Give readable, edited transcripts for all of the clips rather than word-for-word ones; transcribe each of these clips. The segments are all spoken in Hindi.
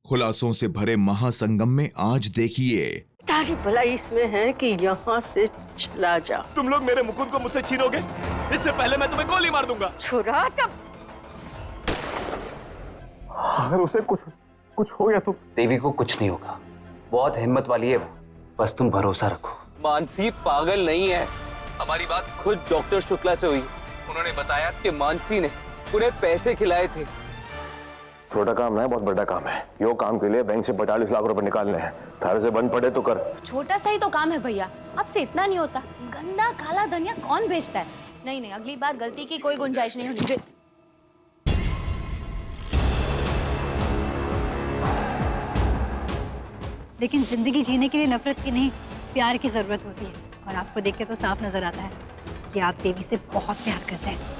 खुलासों से भरे महासंगम में आज देखिए। तारी भलाई इसमें है कि यहाँ से चला जा। तुम लोग मेरे मुकुंद को मुझसे छीनोगे, इससे पहले मैं तुम्हें गोली मार दूंगा। छुरा तब अगर उसे कुछ हो गया तो? देवी को कुछ नहीं होगा, बहुत हिम्मत वाली है वो, बस तुम भरोसा रखो। मानसी पागल नहीं है। हमारी बात खुद डॉक्टर शुक्ला से हुई, उन्होंने बताया कि मानसी ने उन्हें पैसे खिलाए थे। छोटा काम है, बहुत बड़ा काम है। यो काम के लिए बैंक से 45 लाख रुपए निकालने हैं। थारे से बंद पड़े तो कर। छोटा सा ही तो काम है भैया, अब से इतना नहीं होता। गंदा काला धनिया कौन बेचता है? नहीं नहीं, अगली बार गलती की कोई गुंजाइश नहीं होनी चाहिए। लेकिन जिंदगी जीने के लिए नफरत की नहीं, प्यार की जरूरत होती है। और आपको देख के तो साफ नजर आता है कि आप देवी से बहुत प्यार करते हैं।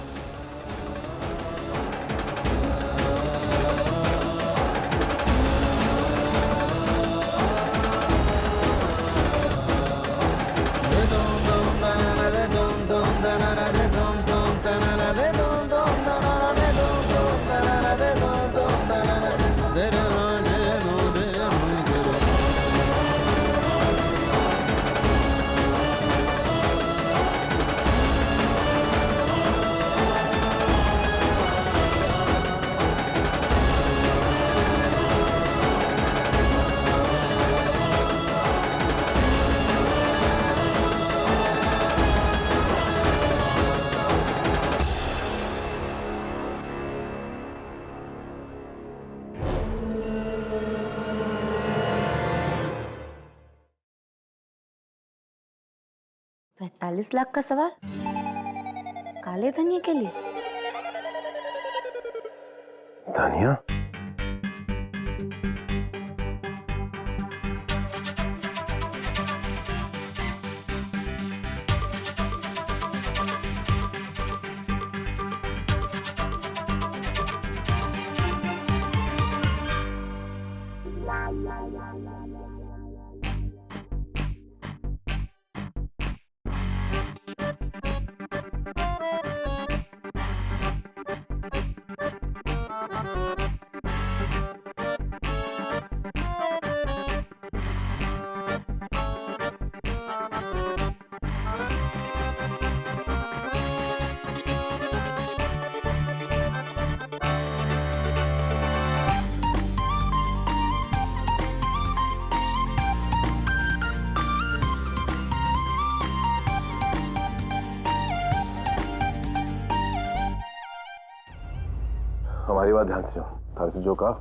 $45 लाख का सवाल काले धनिया के लिए? धनिया? हमारी बात ध्यान से सुनो। थारे से जो कहा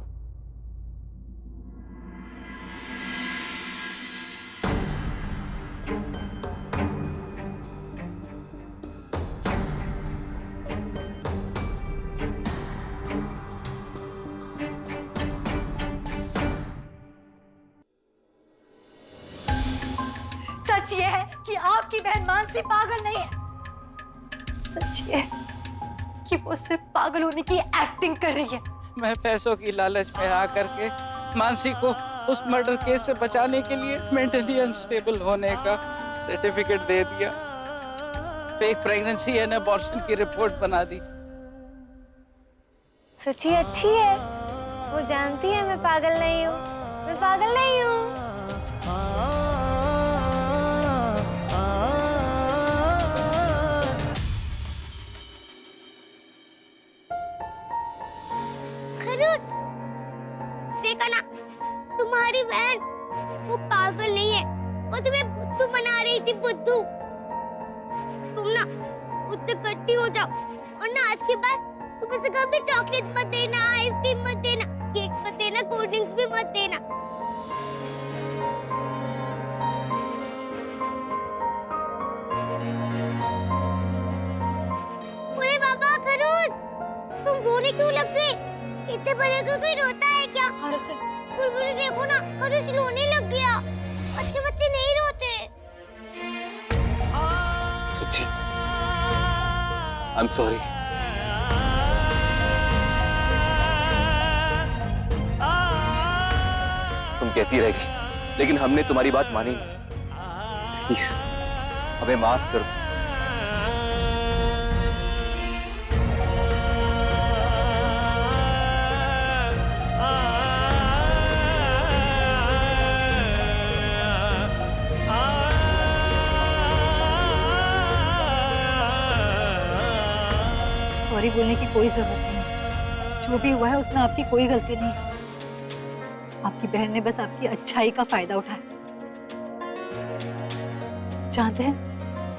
सच ये है कि आपकी बहन मानसी पागल नहीं है। सच ये है कि वो सिर्फ पागल होने की एक्टिंग कर रही है। मैं पैसों की लालच में आकर के मानसी को उस मर्डर केस से बचाने के लिए मेंटली अनस्टेबल होने का सर्टिफिकेट दे दिया, फेक प्रेगनेंसी एंड अबॉर्शन की रिपोर्ट बना दी। सच्ची अच्छी है, वो जानती है मैं पागल नहीं हूँ, मैं पागल नहीं हूँ। देखा ना, तुम्हारी बहन वो पागल नहीं है, वो तुम्हें बुद्धू बना रही थी, बुद्धू। तुम ना मुझसे कट्टी हो जाओ और ना आज के बाद तुम इसे कभी चॉकलेट मत देना, आइसक्रीम मत देना, केक मत देना, कोल्ड ड्रिंक्स भी मत देना। अरे बाबा खरूस, तुम रोने क्यों लग गए? इतने बड़े को कोई रोता है क्या? बुलबुली देखो ना, खरूस रोने लग गया। अच्छे बच्चे नहीं रोते। सच्ची आई एम सॉरी। तुम कहती रहेगी, लेकिन हमने तुम्हारी बात मानी नहीं। प्लीज हमें माफ करो। सॉरी बोलने की कोई जरूरत नहीं है। जो भी हुआ है उसमें आपकी कोई गलती नहीं है। आपकी बहन ने बस आपकी अच्छाई का फायदा उठाया। जानते हैं,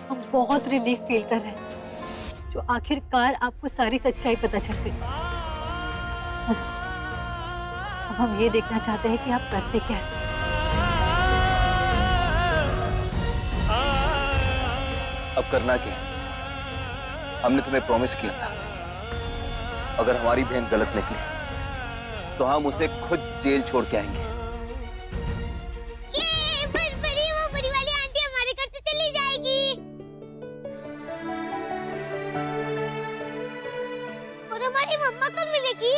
हम बहुत रिलीफ फील कर रहे हैं जो आखिरकार आपको सारी सच्चाई पता चल गई। बस अब हम ये देखना चाहते हैं कि आप करते क्या हैं। अब करना क्या है? हमने तुम्हें प्रॉमिस किया था, अगर हमारी बहन गलत निकली तो हम उसे खुद जेल छोड़ के आएंगे। ये वो बड़ी वाली आंटी हमारे घर से चली जाएगी और हमारी मम्मा कब मिलेगी?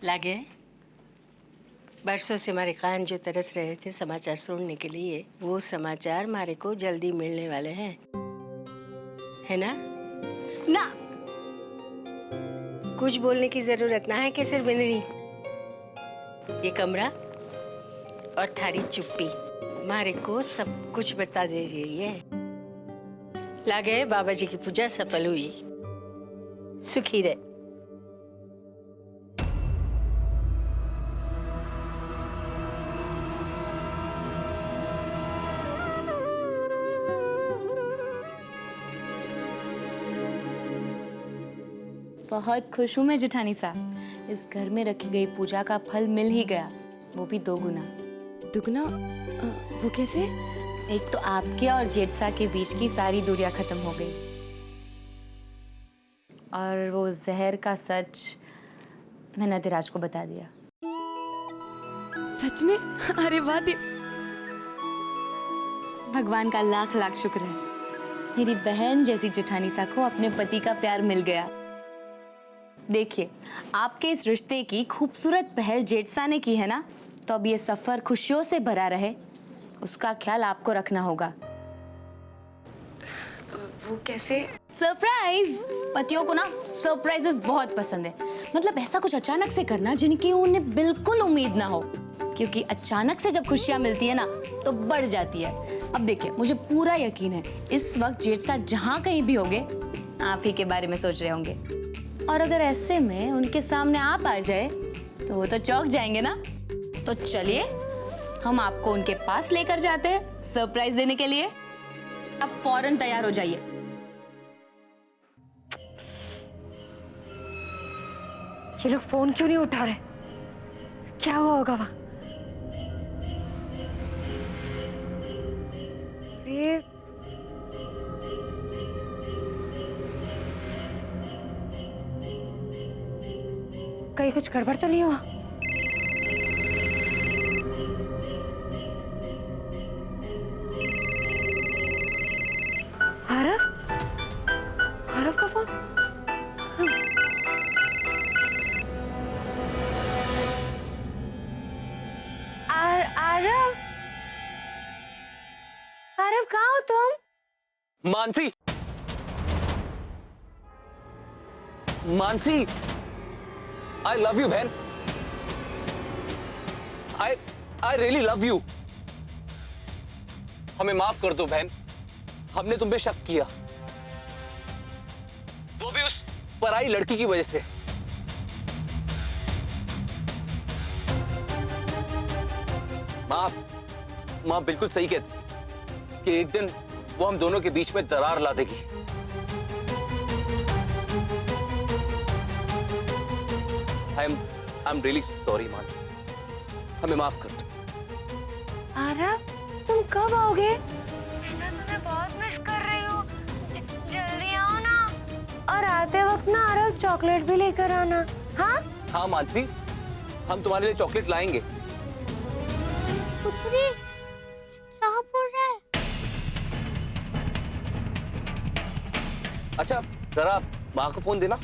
लागे बरसों से हमारे कान जो तरस रहे थे समाचार सुनने के लिए, वो समाचार हमारे को जल्दी मिलने वाले हैं, है ना? ना कुछ बोलने की जरूरत ना है केसर बिंदरी। ये कमरा और थारी चुप्पी हमारे को सब कुछ बता दे रही है। लागे बाबा जी की पूजा सफल हुई, सुखी रहे। बहुत खुश हूँ मैं जेठानी साहब। इस घर में रखी गई पूजा का फल मिल ही गया, वो भी 2 गुना। दुगना? वो कैसे? एक तो आपके और जेठसा के बीच की सारी दूरियां खत्म हो गई, और वो जहर का सच मैंने अधिराज को बता दिया। सच में? अरे वाह। भगवान का लाख लाख शुक्र है, मेरी बहन जैसी जेठानी सा को अपने पति का प्यार मिल गया। देखिए, आपके इस रिश्ते की खूबसूरत पहल जेठसा ने की है ना, तो अब ये सफर खुशियों से भरा रहे, उसका ख्याल आपको रखना होगा। वो कैसे? सरप्राइज! पतियों को ना सरप्राइजेस बहुत पसंद है। मतलब ऐसा कुछ अचानक से करना जिनकी उन्हें बिल्कुल उम्मीद ना हो, क्योंकि अचानक से जब खुशियां मिलती है ना तो बढ़ जाती है। अब देखिए, मुझे पूरा यकीन है इस वक्त जेठसा जहां कहीं भी होंगे आप ही के बारे में सोच रहे होंगे, और अगर ऐसे में उनके सामने आप आ जाए तो वो तो चौंक जाएंगे ना। तो चलिए, हम आपको उनके पास लेकर जाते हैं सरप्राइज देने के लिए। अब फौरन तैयार हो जाइए। ये लोग फोन क्यों नहीं उठा रहे? क्या हुआ होगा वहां? अरे कहीं कुछ गड़बड़ तो नहीं हुआ? आरव? आरव का फोन? आरव? आरव कहाँ हो तुम? Mansi, Mansi, I love you, बहन। I really love you। हमें माफ कर दो बहन, हमने तुम पे शक किया, वो भी उस पराई लड़की की वजह से। माँ बिल्कुल सही कहती कि एक दिन वो हम दोनों के बीच में दरार ला देगी। I'm really sorry, मान, हमें माफ कर दो। आरव, तुम कब आओगे? मैं तुम्हें बहुत मिस कर रही हूँ। जल्दी आओ ना। और आते वक्त ना आरव चॉकलेट भी लेकर आना। हाँ? हाँ मानसी, हम तुम्हारे लिए चॉकलेट लाएंगे। पुत्री, क्या बोल रहा है? अच्छा, जरा माँ को फोन देना।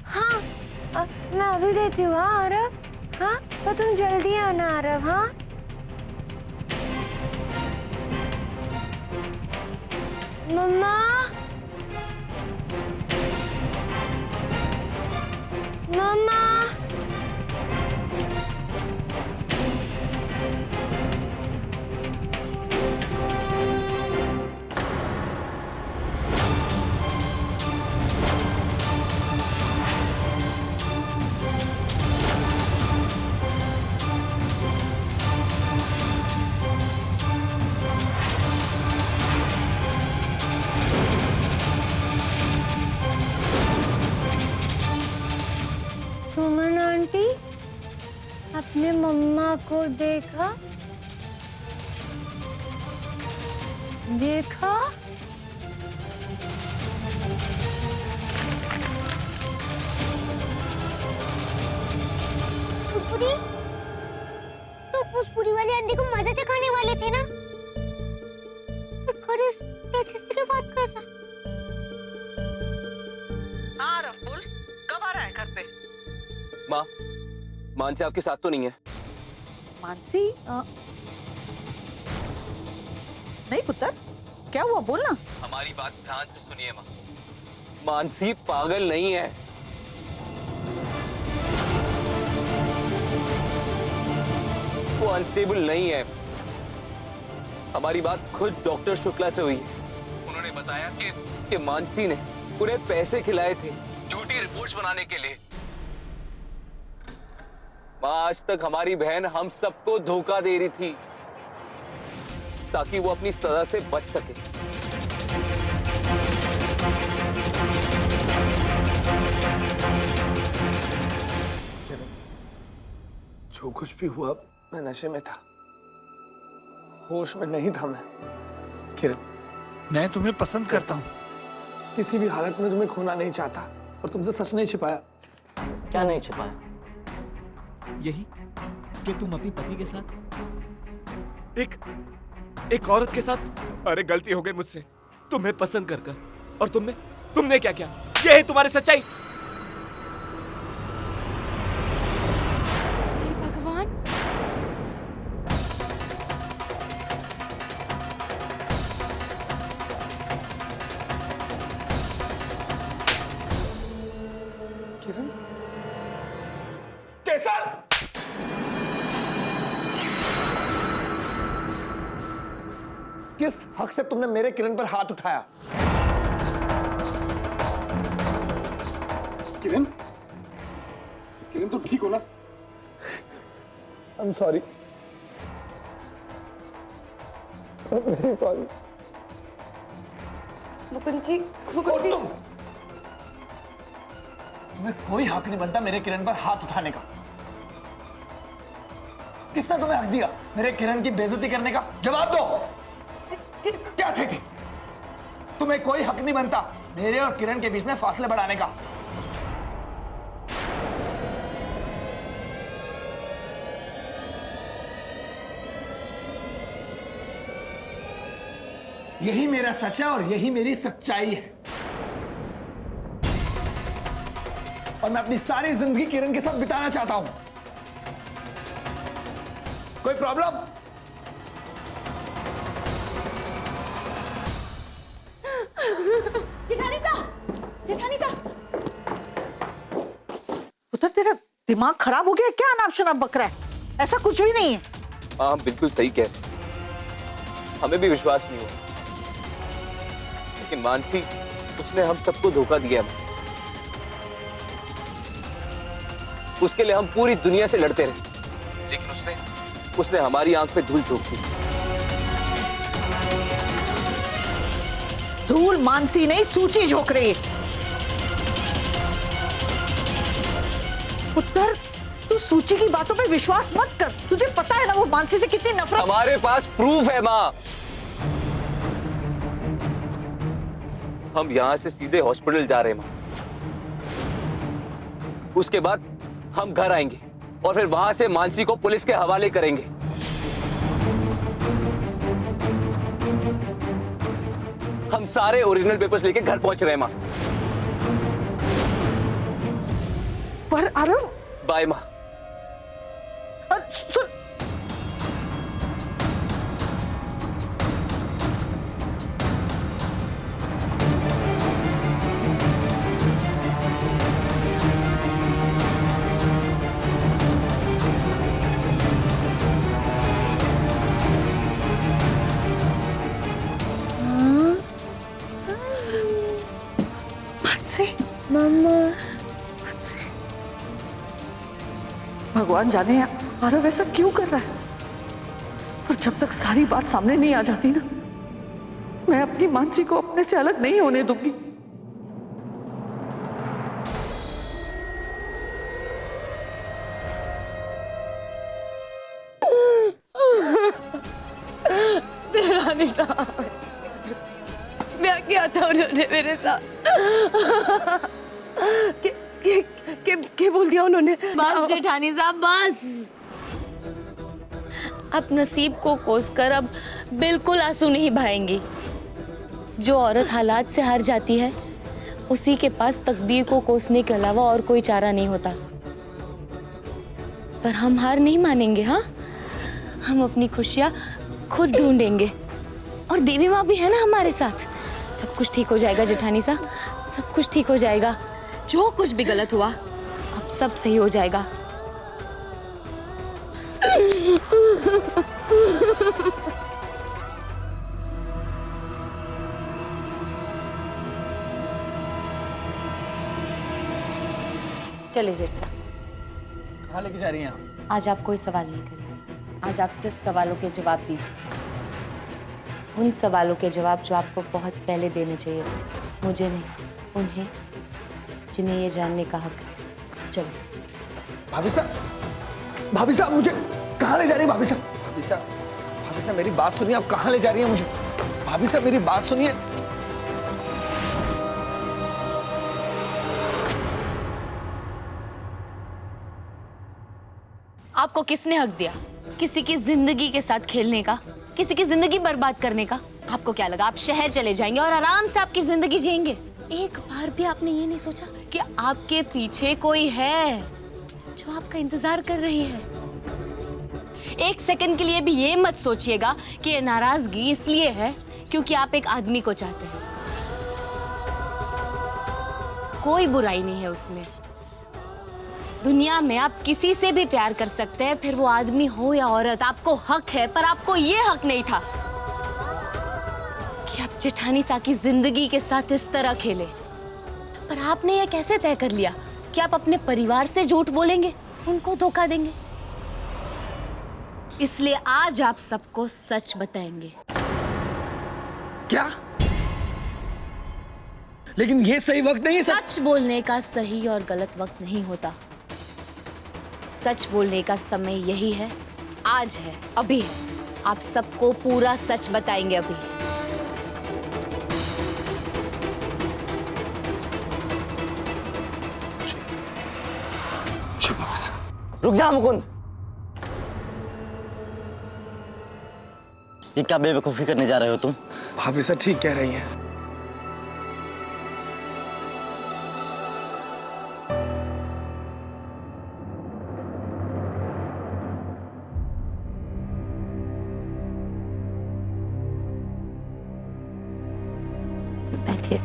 हाँ, मैं अभी देती हूँ। हाँ आरव। हाँ तो तुम जल्दी आना आरव। हाँ मम्मा, मम्मा, सुमन आंटी, अपने मम्मा को देखा? देखा? पुरी, तो उस पूरी वाली आंटी को मजा चखाने वाले थे ना? फिर खड़े तेजी से क्यों बात कर रहा? हाँ रफुल, कब आ रहा है घर पे? माँ, मानसी आपके साथ तो नहीं है? मानसी? नहीं पुत्र, क्या हुआ बोलना। हमारी बात ध्यान से सुनिए माँ। मानसी पागल नहीं है। वो अनस्टेबल नहीं है। हमारी बात खुद डॉक्टर शुक्ला से हुई है। उन्होंने बताया कि मानसी ने उन्हें पैसे खिलाए थे झूठी रिपोर्ट्स बनाने के लिए। माँ, आज तक हमारी बहन हम सबको धोखा दे रही थी ताकि वो अपनी सजा से बच सके। जो कुछ भी हुआ मैं नशे में था, होश में नहीं था मैं। किरण, मैं तुम्हें पसंद करता हूँ। किसी भी हालत में तुम्हें खोना नहीं चाहता और तुमसे सच नहीं छिपाया। क्या नहीं छिपाया? यही कि तुम अपनी पति के साथ एक औरत के साथ। अरे गलती हो गई मुझसे, तुम्हें पसंद कर और तुमने क्या किया? ये है तुम्हारी सच्चाई। हे भगवान, किरण, केसर, किस हक से तुमने मेरे किरण पर हाथ उठाया? किरण, किरण तुम ठीक हो ना? I'm sorry. I'm very sorry. Mukund जी, और तुम्हें कोई हक नहीं बनता मेरे किरण पर हाथ उठाने का। किसने तुम्हें हक दिया मेरे किरण की बेइज्जती करने का? जवाब दो। क्या थे? तुम्हें कोई हक नहीं बनता मेरे और किरण के बीच में फासले बढ़ाने का। यही मेरा सच है और यही मेरी सच्चाई है। और मैं अपनी सारी जिंदगी किरण के साथ बिताना चाहता हूं। कोई प्रॉब्लम? जेठानी साहब, पुत्र तेरा दिमाग खराब हो गया क्या? अनाप शनाप बक रहा है? ऐसा कुछ भी नहीं है। हाँ, हम बिल्कुल सही कह रहे हैं। हमें भी विश्वास नहीं हुआ, लेकिन मानसी, उसने हम सबको धोखा दिया। उसके लिए हम पूरी दुनिया से लड़ते रहे, लेकिन उसने हमारी आंख पे धूल झोंक दी। धूल मानसी नहीं, सूची झोंक रही है। पुत्र, तू सूची की बातों पे विश्वास मत कर। तुझे पता है ना वो मानसी से कितनी नफरत। हमारे पास प्रूफ है माँ। हम यहां से सीधे हॉस्पिटल जा रहे हैं माँ। उसके बाद हम घर आएंगे और फिर वहां से मानसी को पुलिस के हवाले करेंगे। हम सारे ओरिजिनल पेपर्स लेके घर पहुंच रहे हैं माँ। पर आरव, बाय माँ। सुन। भगवान जाने आरव ऐसा क्यों कर रहा है, पर जब तक सारी बात सामने नहीं आ जाती ना, मैं अपनी मानसी को अपने से अलग नहीं होने दूंगी। तेरा नहीं था, क्या किया था उन्होंने मेरे साथ? क्या बोल दिया उन्होंने? बस जेठानी साहब बस। अब नसीब को कोस कर अब बिल्कुल आंसू नहीं बहाएंगी। जो औरत हालात से हार जाती है उसी के पास तकदीर को कोसने के अलावा और कोई चारा नहीं होता। पर हम हार नहीं मानेंगे। हाँ, हम अपनी खुशियां खुद ढूंढेंगे और देवी माँ भी है ना हमारे साथ। सब कुछ ठीक हो जाएगा जेठानी साहब, सब कुछ ठीक हो जाएगा। जो कुछ भी गलत हुआ अब सब सही हो जाएगा। चले जेठ साहब। कहाँ लेके जा रही हैं आप? आज आप कोई सवाल नहीं करेंगे। आज आप सिर्फ सवालों के जवाब दीजिए, उन सवालों के जवाब जो आपको बहुत पहले देने चाहिए थे। मुझे नहीं, उन्हें, जिन्हें ये जानने का हक है। चलो। भाभी साहब मुझे कहाँ ले जा रही हैं? भाभी साहब मेरी बात सुनिए। आप कहाँ ले जा रही हैं मुझे? भाभी साहब मेरी बात सुनिए। आपको किसने हक दिया किसी की जिंदगी के साथ खेलने का, किसी की जिंदगी बर्बाद करने का? आपको क्या लगा आप शहर चले जाएंगे और आराम से आपकी जिंदगी जिएंगे? एक बार भी आपने ये नहीं सोचा कि आपके पीछे कोई है जो आपका इंतजार कर रही है? एक सेकंड के लिए भी ये मत सोचिएगा कि ये नाराजगी इसलिए है क्योंकि आप एक आदमी को चाहते हैं। कोई बुराई नहीं है उसमें। दुनिया में आप किसी से भी प्यार कर सकते हैं, फिर वो आदमी हो या औरत। आपको हक है, पर आपको ये हक नहीं था कि आप जेठानी सा की जिंदगी के साथ इस तरह खेले। पर आपने ये कैसे तय कर लिया कि आप अपने परिवार से झूठ बोलेंगे, उनको धोखा देंगे? इसलिए आज आप सबको सच बताएंगे। क्या? लेकिन ये सही वक्त नहीं है। सच बोलने का सही और गलत वक्त नहीं होता। सच बोलने का समय यही है, आज है, अभी है। आप सबको पूरा सच बताएंगे अभी। रुक जा मुकुंद, ये क्या बेवकूफी करने जा रहे हो तुम? भाभी साहब ठीक कह रही हैं। बैठिए।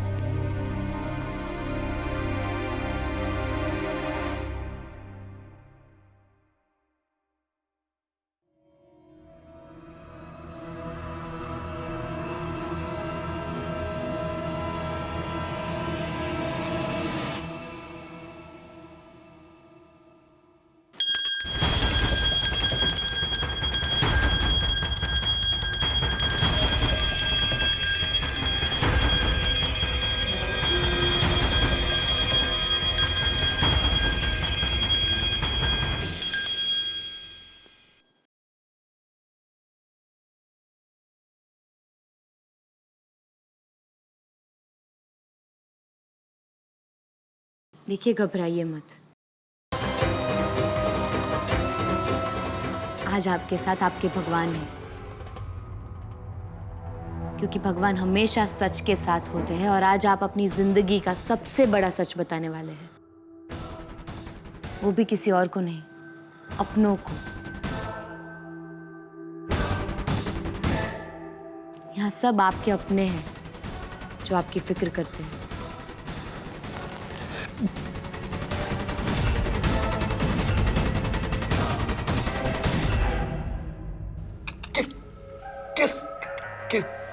देखिए, घबराइए मत। आज आपके साथ आपके भगवान हैं, क्योंकि भगवान हमेशा सच के साथ होते हैं। और आज आप अपनी जिंदगी का सबसे बड़ा सच बताने वाले हैं, वो भी किसी और को नहीं, अपनों को। यहाँ सब आपके अपने हैं जो आपकी फिक्र करते हैं।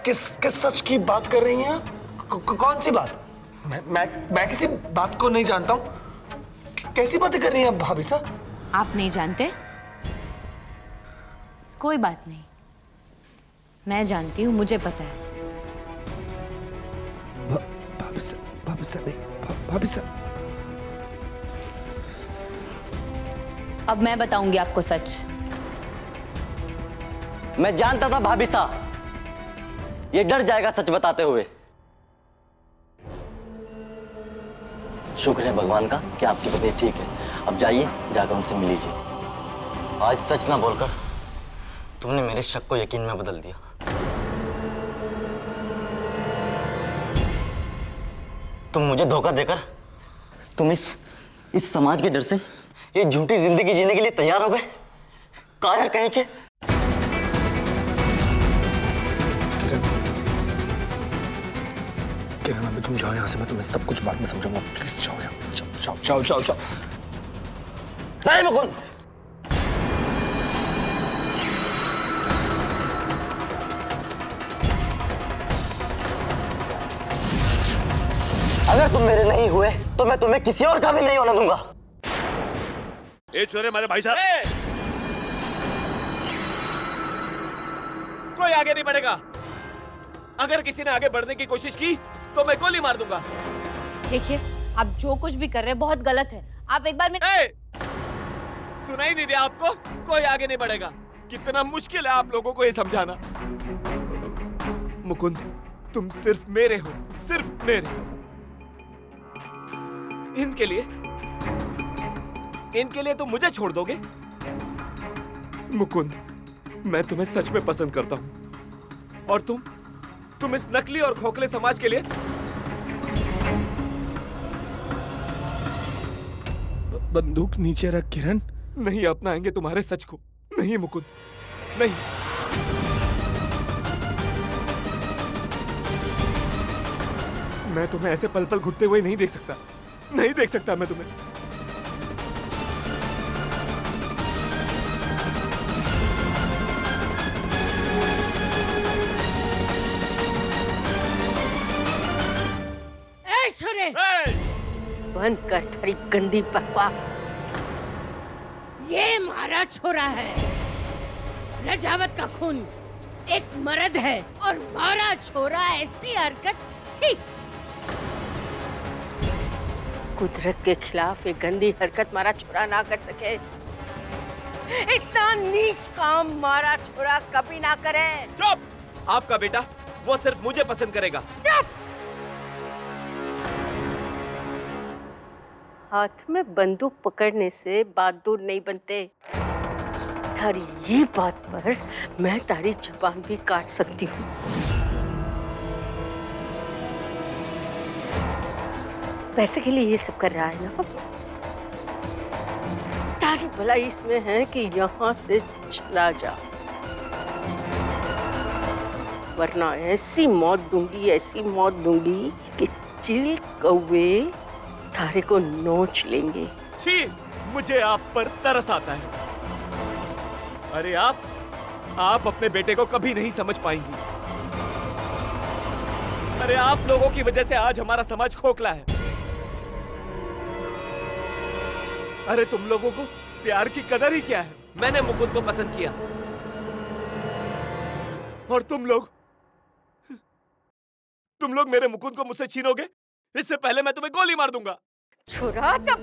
किस सच की बात कर रही हैं आप? कौन सी बात? मैं किसी बात को नहीं जानता हूँ। कैसी बातें कर रही हैं भाभी साहब? आप नहीं जानते? कोई बात नहीं, मैं जानती हूँ, मुझे पता है। भाभी साहब अब मैं बताऊंगी आपको सच। मैं जानता था भाभी साहब ये डर जाएगा सच बताते हुए। शुक्र है भगवान का कि आपकी पत्नी ठीक है। अब जाइए, जाकर उनसे मिल लीजिए। आज सच ना बोलकर तुमने मेरे शक को यकीन में बदल दिया। तुम मुझे धोखा देकर तुम इस समाज के डर से ये झूठी जिंदगी जीने के लिए तैयार हो गए। कायर कहीं के। किरण अभी तुम जाओ यहाँ से, मैं तुम्हें सब कुछ बाद में समझाऊंगा। प्लीज जाओ यहाँ, जाओ जाओ जाओ जाओ। नहीं मुकुंद, अगर तुम मेरे नहीं हुए तो मैं तुम्हें किसी और का भी नहीं होने दूंगा। ए छोरे मारे भाई साहब, कोई आगे नहीं बढ़ेगा। अगर किसी ने आगे बढ़ने की कोशिश की तो मैं गोली मार दूंगा। देखिए, आप जो कुछ भी कर रहे हैं बहुत गलत है। आप एक बार में सुनाई नहीं दिया आपको? कोई आगे नहीं बढ़ेगा। कितना मुश्किल है आप लोगों को ये समझाना। मुकुंद, तुम सिर्फ मेरे हो, सिर्फ मेरे। इनके लिए तुम मुझे छोड़ दोगे? मुकुंद, मैं तुम्हें सच में पसंद करता हूं और तुम इस नकली और खोखले समाज के लिए। बंदूक नीचे रख किरण। नहीं अपनाएंगे तुम्हारे सच को। नहीं मुकुंद, नहीं। मैं तुम्हें ऐसे पल पल घुटते हुए नहीं देख सकता। नहीं देख सकता मैं तुम्हें। बंद कर तेरी गंदी बकवास। ये मारा छोरा है, रजावत का खून। एक मर्द है और मारा छोरा। ऐसी हरकत छी। कुदरत के खिलाफ एक गंदी हरकत मारा छोरा ना कर सके। इतना नीच काम मारा छोरा कभी ना करे। चुप! आपका बेटा वो सिर्फ मुझे पसंद करेगा। चुप! हाथ में बंदूक पकड़ने से बहादुर नहीं बनते। तारी ये बात पर मैं तारी जुबान भी काट सकती हूँ। पैसे के लिए ये सब कर रहा है ना? तारी भलाई इसमें है कि यहाँ से चला जा, वरना ऐसी मौत दूंगी कि चील कौवे तारे को नोच लेंगे। छी! मुझे आप पर तरस आता है। अरे आप अपने बेटे को कभी नहीं समझ पाएंगी। अरे आप लोगों की वजह से आज हमारा समाज खोखला है। अरे तुम लोगों को प्यार की कदर ही क्या है? मैंने मुकुंद को पसंद किया और तुम लोग मेरे मुकुंद को मुझसे छीनोगे? इससे पहले मैं तुम्हें गोली मार दूंगा। छुरा तब।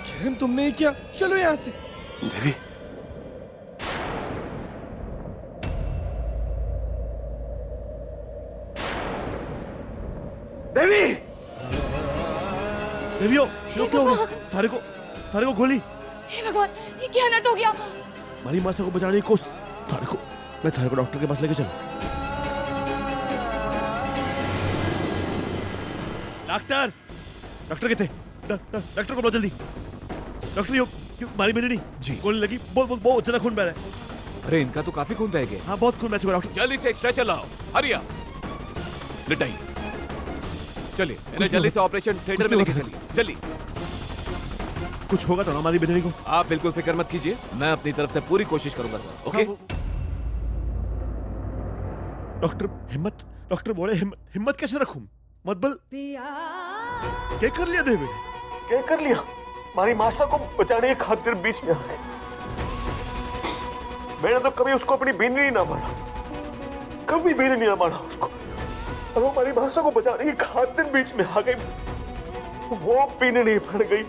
किरण, तुमने क्या? चलो यहाँ से। देवी, देवी, देवियो, क्यों हो? थारे को गोली। हे भगवान, ये क्या अनर्थ हो गया? हमारी मासा को बचाने की कोशिश। मैं थारे को डॉक्टर के पास लेके चल। डॉक्टर डॉक्टर कितने डॉक्टर को बुलाओ जल्दी। डॉक्टर यो मारी मेरी नहीं जी गोली लगी, बहुत ज्यादा खून बह रहा है। अरे इनका तो काफी खून बह गया। हाँ बहुत खून बह चुका डॉक्टर। जल्दी से एक स्ट्रेचर लाओ, हरिया लिटाई। चलिए इन्हें जल्दी से ऑपरेशन थिएटर में लेके चलिए, जल्दी। कुछ होगा तो हमारी बेदनी को। आप बिल्कुल फिक्र मत कीजिए, मैं अपनी तरफ से पूरी कोशिश करूंगा सर। ओके डॉक्टर हिम्मत, डॉक्टर बोले हिम्मत कैसे रखूं? मतबल क्या कर लिया देवी? क्या कर लिया? हमारी मासा को बचाने की खातिर बीच में आ गए। मैंने तो कभी उसको अपनी बीनरी ना माना, कभी बीनरी ना माना उसको। अब हमारी मासा को बचाने की खातिर बीच में आ गई। वो बीनरी पड़ गई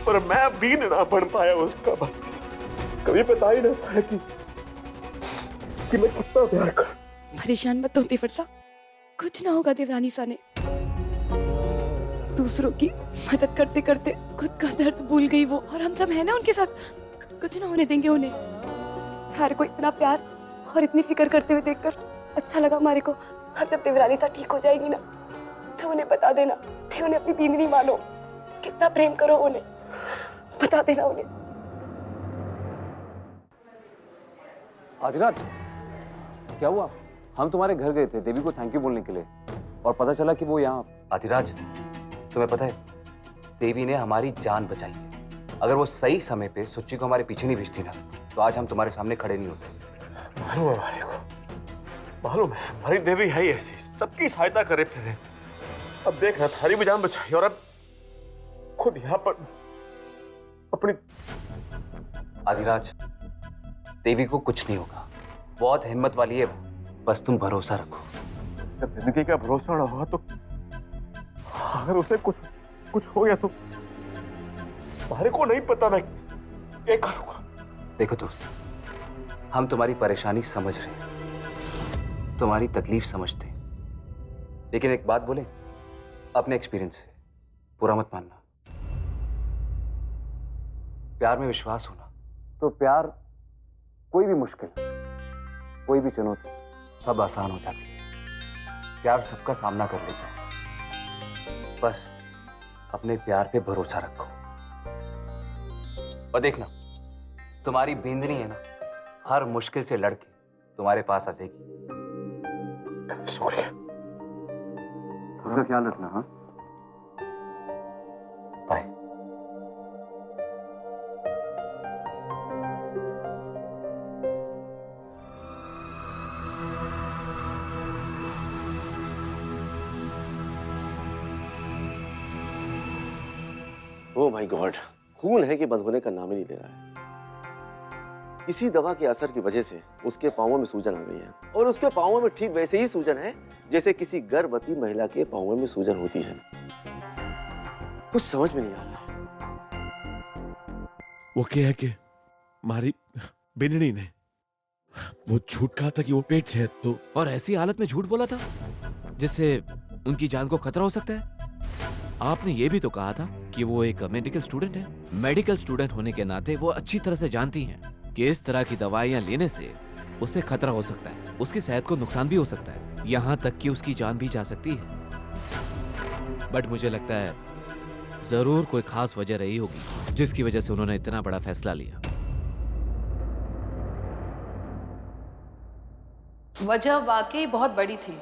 पर मैं बीन ना पढ़ पाया उसका। कभी पता ही ना पाया कि मैं कितना प्यार कर। परेशान मत हो देवर, कुछ ना होगा देवरानी सा ने। दूसरों की मदद करते करते खुद का दर्द भूल गई वो, और हम सब है ना उनके साथ। कुछ ना होने देंगे उन्हें। हर कोई इतना प्यार और इतनी फिक्र करते हुए देखकर अच्छा लगा हमारे को। और जब देवरानी सा ठीक हो जाएगी ना तो उन्हें बता देना कि उन्हें अपनी बींदनी मानो, कितना प्रेम करो उन्हें, बता देना उन्हें। आदिराज क्या हुआ? हम तुम्हारे घर गए थे देवी को थैंक यू बोलने के लिए, और पता चला कि वो यहाँ। आदिराज तुम्हें पता है देवी ने हमारी जान बचाई है। अगर वो सही समय पे सुच्ची को हमारे पीछे नहीं भेजती ना तो आज हम तुम्हारे सामने खड़े नहीं होते। मालूम है भाई को, मालूम है हमारी देवी है ही ऐसी, सबकी सहायता करे फिर। अब देखना थारी भी जान बचाई और अब खुद यहाँ पर अपनी। आदिराज देवी को कुछ नहीं होगा, बहुत हिम्मत वाली है, बस तुम भरोसा रखो। जब जिंदगी का भरोसा ना होगा तो अगर उसे कुछ हो गया तो हमारे को नहीं पता मैं क्या करूंगा। देखो दोस्त, हम तुम्हारी परेशानी समझ रहे हैं, तुम्हारी तकलीफ समझते हैं, लेकिन एक बात बोले अपने एक्सपीरियंस से, बुरा मत मानना। प्यार में विश्वास होना तो प्यार कोई भी मुश्किल, कोई भी चुनौती सब आसान हो जाती है। प्यार सबका सामना कर लेता है, बस अपने प्यार पे भरोसा रखो। और देखना तुम्हारी बींदनी है ना, हर मुश्किल से लड़के तुम्हारे पास आ जाएगी। शुक्रिया। उसका ख्याल रखना। हाँ बाय। ओ माय गॉड, खून है कि बंद होने का नाम ही नहीं ले रहा है। इसी दवा के असर की वजह से उसके पांवों में सूजन आ गई है, और उसके पांवों में ठीक वैसे ही सूजन है जैसे किसी गर्भवती महिला के पांवों में सूजन होती है। कुछ समझ में नहीं आ रहा। वो क्या है कि हमारी बेननी ने वो झूठ कहा था कि वो पेट से है, तो और ऐसी हालत में झूठ बोला था जिससे उनकी जान को खतरा हो सकता है। आपने ये भी तो कहा था कि वो एक मेडिकल स्टूडेंट है। मेडिकल स्टूडेंट होने के नाते वो अच्छी तरह से जानती हैं कि इस तरह की दवाइयां लेने से उसे खतरा हो सकता है, उसकी सेहत को नुकसान भी हो सकता है, यहाँ तक कि उसकी जान भी जा सकती है। बट मुझे लगता है जरूर कोई खास वजह रही होगी जिसकी वजह से उन्होंने इतना बड़ा फैसला लिया। वजह वाकई बहुत बड़ी थी।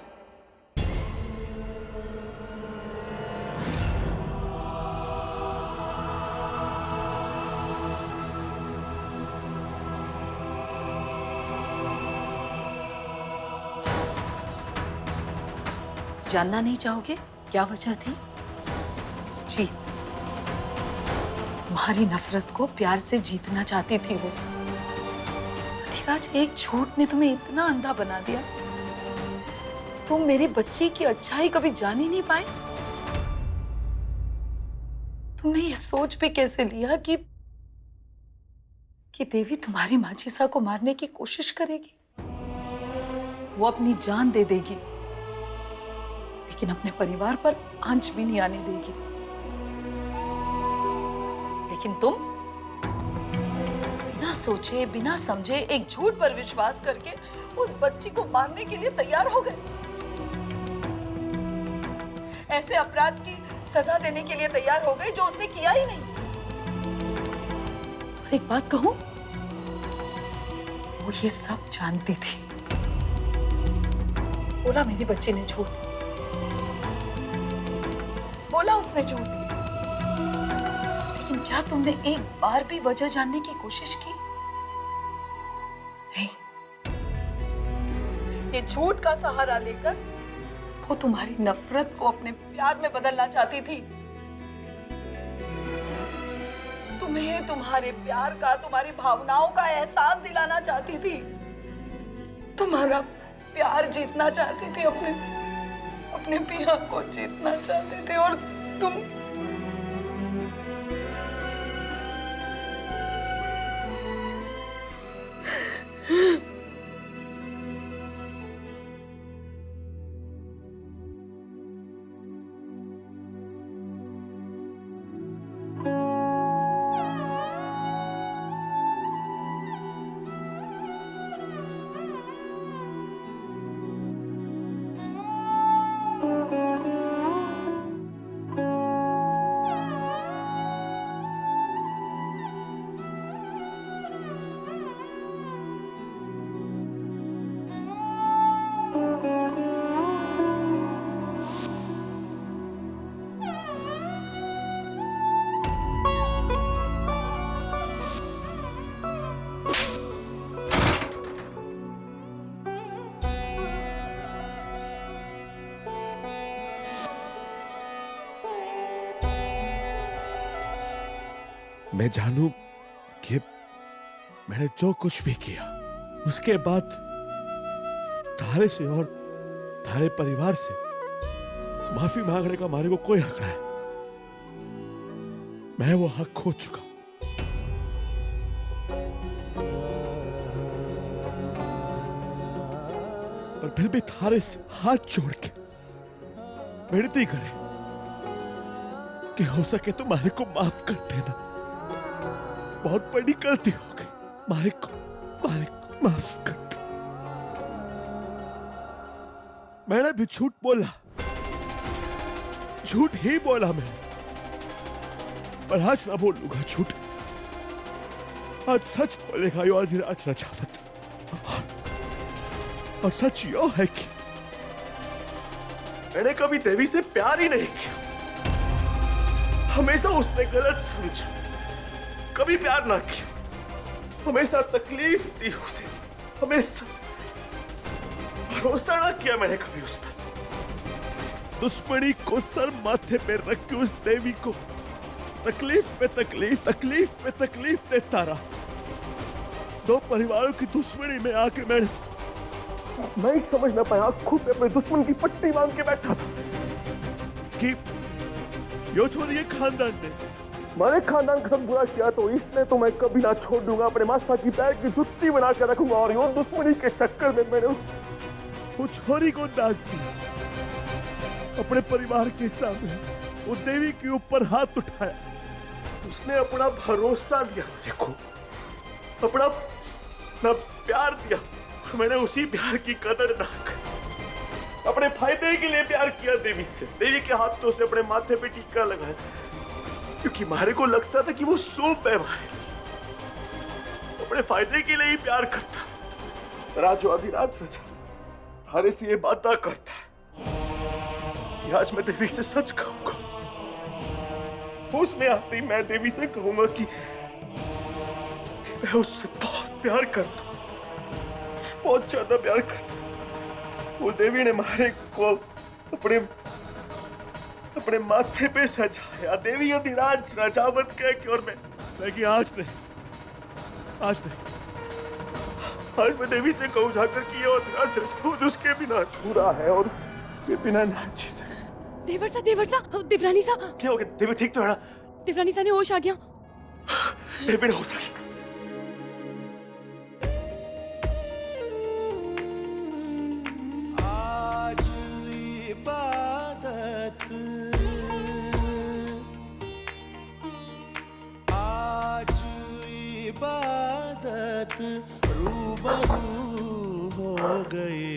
जानना नहीं चाहोगे क्या वजह थी? जीत। तुम्हारी नफरत को प्यार से जीतना चाहती थी वो। अधिराज, एक झूठ ने तुम्हें इतना अंधा बना दिया, तुम मेरी बच्ची की अच्छाई कभी जान ही नहीं पाए। तुमने ये सोच भी कैसे लिया कि देवी तुम्हारी माचिसा को मारने की कोशिश करेगी, वो अपनी जान दे देगी, लेकिन अपने परिवार पर आंच भी नहीं आने देगी। लेकिन तुम बिना सोचे बिना समझे एक झूठ पर विश्वास करके उस बच्ची को मारने के लिए तैयार हो गए। ऐसे अपराध की सजा देने के लिए तैयार हो गई जो उसने किया ही नहीं। और एक बात कहूं, वो ये सब जानती थी। बोला मेरी बच्ची ने झूठ, बोला उसने झूठ, लेकिन क्या तुमने एक बार भी वजह जानने की कोशिश की? नहीं। ये झूठ का सहारा लेकर वो तुम्हारी नफरत को अपने प्यार में बदलना चाहती थी। तुम्हें तुम्हारे प्यार का, तुम्हारी भावनाओं का एहसास दिलाना चाहती थी। तुम्हारा प्यार जीतना चाहती थी, अपने पिया को जीतना चाहते थे। और तुम मैं जानूं कि मैंने जो कुछ भी किया उसके बाद तारे से और तारे परिवार से माफी मांगने का हमारे को कोई हक नहीं। मैं वो हक खो चुका। पर फिर भी थारे से हाथ जोड़ के विनती करे कि हो सके तो मारे को माफ कर देना। बहुत बड़ी गलती हो गई, मारे को माफ कर दे। मैंने भी झूठ बोला, झूठ ही बोला मैंने, पर आज ना बोलूंगा झूठ। आज सच बोलेगा यो अधिराज रजावत। और सच यो है कि मैंने कभी देवी से प्यार ही नहीं किया। हमेशा उसने गलत समझा, कभी प्यार ना किया, हमेशा तकलीफ दी उसे, हमेशा भरोसा ना किया मैंने कभी उस पर। दुश्मनी को सर माथे पे रख के उस देवी को तकलीफ पे तकलीफ देता रहा। दो परिवारों की दुश्मनी में आके मैं ही समझ ना पाया, खुद पे अपने दुश्मन की पट्टी बांध के बैठा था कि यो छोड़िए खानदान ने हमारे खानदान का सब बुरा किया, तो इसने तो मैं कभी ना छोड़ दूंगा। अपने मास्टर की पैर की जुत्ती बना कर रखूंगा। और यो दुश्मनी के चक्कर में मैंने वो छोरी को दाग दिया। अपने परिवार के सामने वो देवी के ऊपर हाथ उठाया। उसने अपना भरोसा दिया मुझे को, अपना प्यार दिया। मैंने उसी प्यार की कदर ना कर अपने फायदे के लिए प्यार किया देवी से। देवी के हाथों से अपने माथे पे टीका लगाया, क्योंकि मारे को लगता था कि वो सूप है मारे, अपने फायदे के लिए ही प्यार करता। राजो अधिराज रजा थारे से ये वादा करता है कि आज मैं देवी से सच कहूंगा। उसमें आते ही मैं देवी से कहूंगा कि मैं उससे बहुत प्यार करता हूं, बहुत ज्यादा प्यार करता हूं। वो देवी ने मारे को अपने माथे पे सजाया, देवी अधिराज रजावत कह के। और मैं आज मैं देवी से कहूँ जाकर कि ये अधिराज रजावत उसके बिना अधूरा है और उसके बिना ना जी सकता। देवर सा, देवरानी सा, क्या हो गया? देवी ठीक तो है ना? देवरानी सा ने होश आ गया। देवी ने होश आ गया। रूबरू हो गए।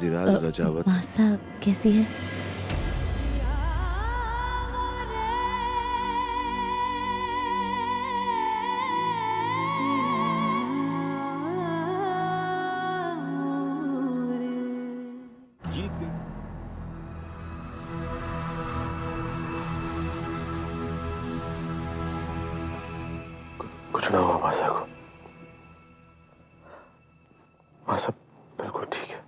अधिराज रजावत। मासा कैसी है? जीत गई। कुछ ना हुआ मासा को। मासा बिल्कुल ठीक है।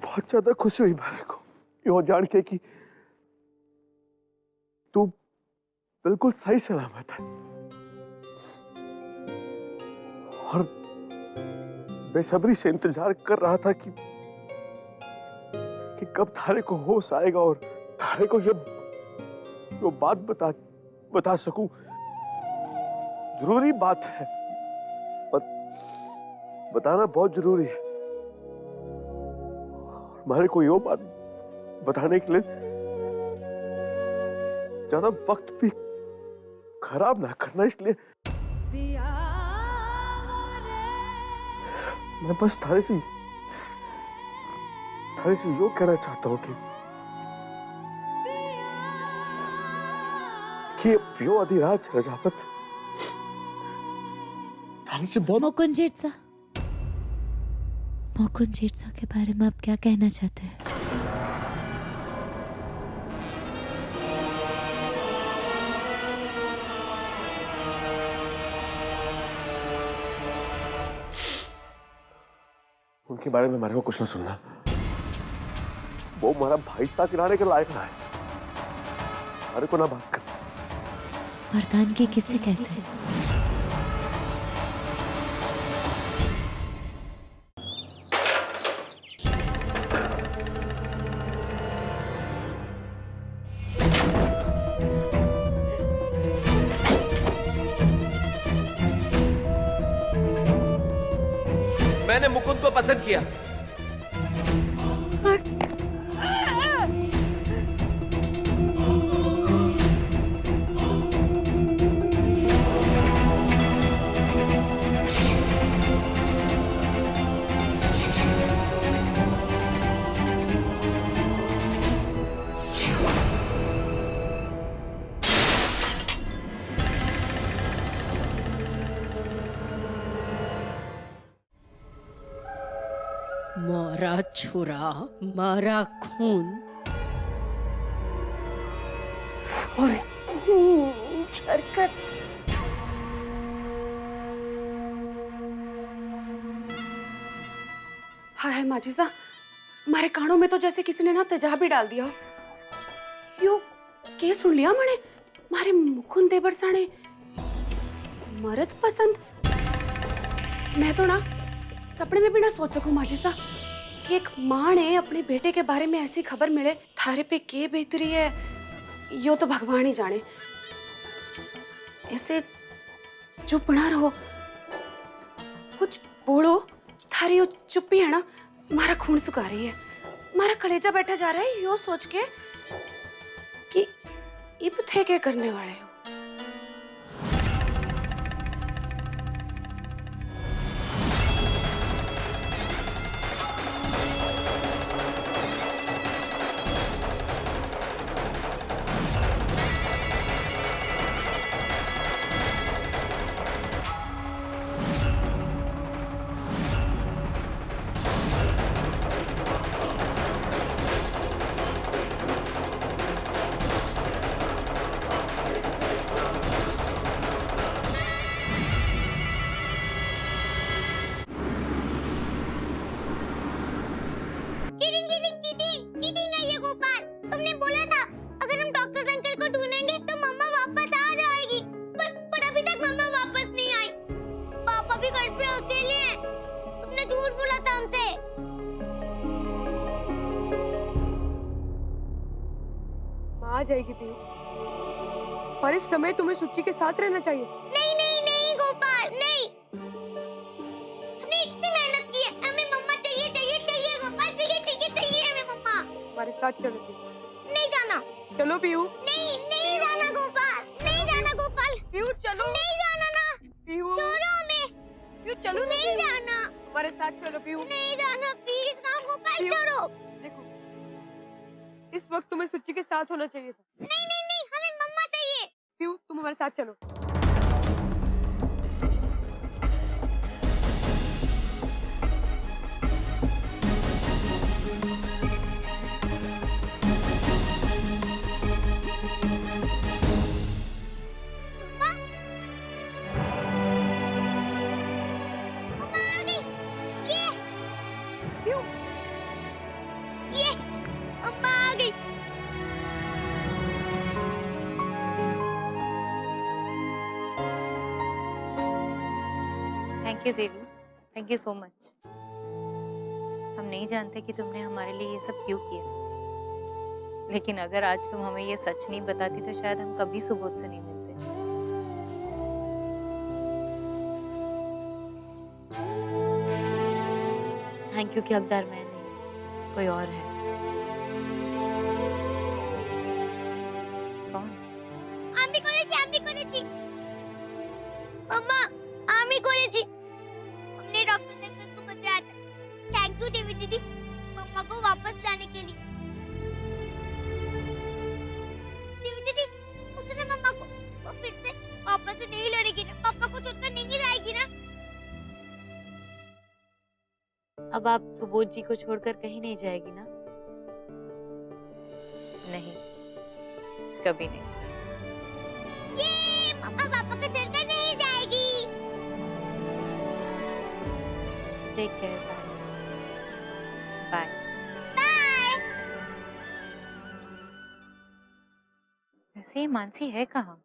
बहुत ज्यादा खुशी हुई मेरे को यो जान के कि तू बिल्कुल सही सलामत है, और बेसब्री से इंतजार कर रहा था कि कब थारे को होश आएगा और थारे को ये बात बता सकूं। जरूरी बात है, पर बताना बहुत जरूरी है। हमारे को यो बात बताने के लिए ज्यादा वक्त भी खराब ना करना, इसलिए मैं बस थारे से यो कहना चाहता हूँ कि यो अधिराज रजावत थारे से बहुत। मुकुंद जेठसा के बारे में आप क्या कहना चाहते हैं? उनके बारे में हमारे को कुछ ना सुनना। वो हमारा भाई सा किनारे के लायक ना है, हमारे को ना बात कर। मर्दानगी किसे कहते हैं? मैंने मुकुंद को पसंद किया। मारा छुरा, मारा खून और हरकत। हाय माजिसा, हमारे कानों में तो जैसे किसी ने ना तेजाब ही डाल दिया। यो के सुन लिया मने? मारे मुकुंद देवर साने मर्द पसंद। मैं तो ना सपने में भी ना सोच सकूं माजिसा कि एक माँ ने अपने बेटे के बारे में ऐसी खबर मिले। थारे पे के बेहतरी है यो तो भगवान ही जाने। ऐसे चुप ना रहो, कुछ बोलो। थारी यो चुप्पी है ना मारा खून सुखा रही है, मारा कलेजा बैठा जा रहा है यो सोच के कि इब थे क्या करने वाले हो। चीटिंग नहीं है गोपाल। तुमने बोला था अगर हम डॉक्टर अंकल को ढूंढेंगे तो मम्मा वापस जाएगी पीयू, और इस समय तुम्हें सुच्ची के साथ रहना चाहिए। नहीं नहीं नहीं गोपाल, नहीं। हमने इतनी मेहनत की है, हमें मम्मा चाहिए चाहिए चाहिए गोपाल, चाहिए चाहिए चाहिए हमें मम्मा। हमारे साथ चलो पीयू। नहीं जाना। चलो पीयू। नहीं नहीं जाना गोपाल, नहीं जाना गोपाल। पीयू चलो। नहीं जाना ना। पीयू छोड़ो हमें। पीयू चलो। नहीं जाना। हमारे साथ चलो पीयू। नहीं जाना प्लीज ना गोपाल, छोड़ो। देखो, इस वक्त तुम्हें सुच्ची के साथ होना चाहिए था। नहीं नहीं नहीं, हमें मम्मा चाहिए। पीयू तुम हमारे साथ चलो। ये मम्मा आ गई। Thank you Devi, thank you so much. हम नहीं जानते कि तुमने हमारे लिए ये सब क्यों किया, लेकिन अगर आज तुम हमें ये सच नहीं बताती तो शायद हम कभी सुबोध से नहीं मिलते। थैंक यू कि हकदार मैं नहीं, कोई और है। कौन? आमी করেছি, आमी করেছি। मम्मा, आमी করেছি। हमने डॉक्टर अंकल को बताया था। थैंक यू देवी दीदी, मम्मा को वापस लाने के लिए। देवी दीदी, पूछो ना मम्मा को, वो फिर से पापा से नहीं लड़ेगी ना? पापा को छोड़कर नहीं जाएगी ना? अब आप सुबोध जी को छोड़कर कहीं नहीं जाएगी ना? नहीं, कभी नहीं। ये मम्मा पापा को छोड़कर नहीं जाएगी। Take care, bye. बाय। वैसे ये मानसी है कहाँ?